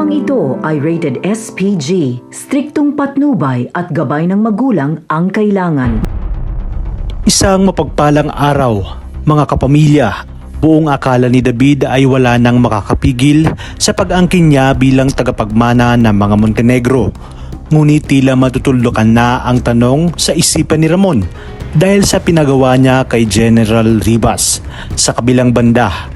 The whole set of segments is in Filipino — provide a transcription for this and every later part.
Programang ito ay rated SPG, striktong patnubay at gabay ng magulang ang kailangan. Isang mapagpalang araw, mga kapamilya. Buong akala ni David ay wala nang makakapigil sa pag-angkin niya bilang tagapagmana ng mga Montenegro. Ngunit tila matutuldukan na ang tanong sa isipan ni Ramon dahil sa pinagawa niya kay General Ribas. Sa kabilang banda,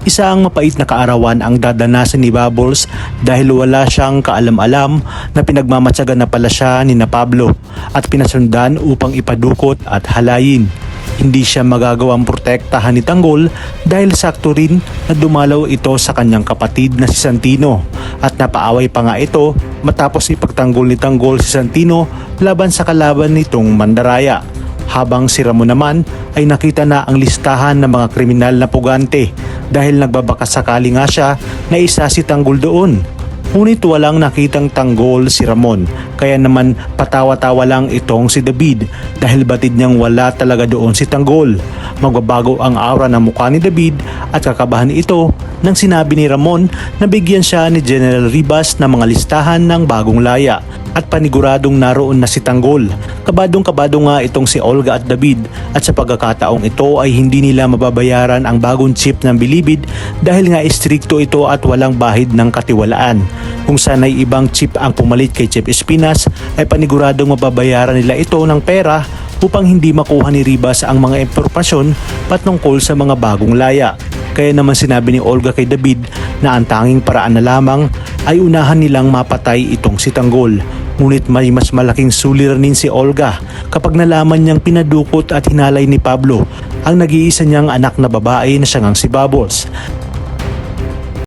isang mapait na kaarawan ang dadanasan ni Bubbles dahil wala siyang kaalam-alam na pinagmamatsagan na pala siya ni Pablo at pinasundan upang ipadukot at halayin. Hindi siya magagawang protektahan ni Tanggol dahil sakto rin na dumalaw ito sa kanyang kapatid na si Santino at napaaway pa nga ito matapos ipagtanggol ni Tanggol si Santino laban sa kalaban nitong Mandaraya. Habang si Ramon naman ay nakita na ang listahan ng mga kriminal na pugante dahil nagbabakasakali nga siya na isa si Tanggol doon. Ngunit walang nakitang Tanggol si Ramon, kaya naman patawa-tawa lang itong si David dahil batid niyang wala talaga doon si Tanggol. Magbabago ang aura ng mukha ni David at kakabahan ito nang sinabi ni Ramon na bigyan siya ni General Ribas ng mga listahan ng bagong laya at paniguradong naroon na si Tanggol. Kabadong-kabado nga itong si Olga at David at sa pagkakataong ito ay hindi nila mababayaran ang bagong chip ng Bilibid dahil nga istrikto ito at walang bahid ng katiwalaan. Kung sana'y ibang chip ang pumalit kay Chip Espinas ay paniguradong mababayaran nila ito ng pera upang hindi makuha ni Ribas ang mga impormasyon patungkol sa mga bagong laya. Kaya naman sinabi ni Olga kay David na ang tanging paraan na lamang ay unahan nilang mapatay itong si Tanggol. Ngunit may mas malaking suliranin si Olga kapag nalaman niyang pinadukot at hinalay ni Pablo ang nag-iisa niyang anak na babae na siyang si Bubbles.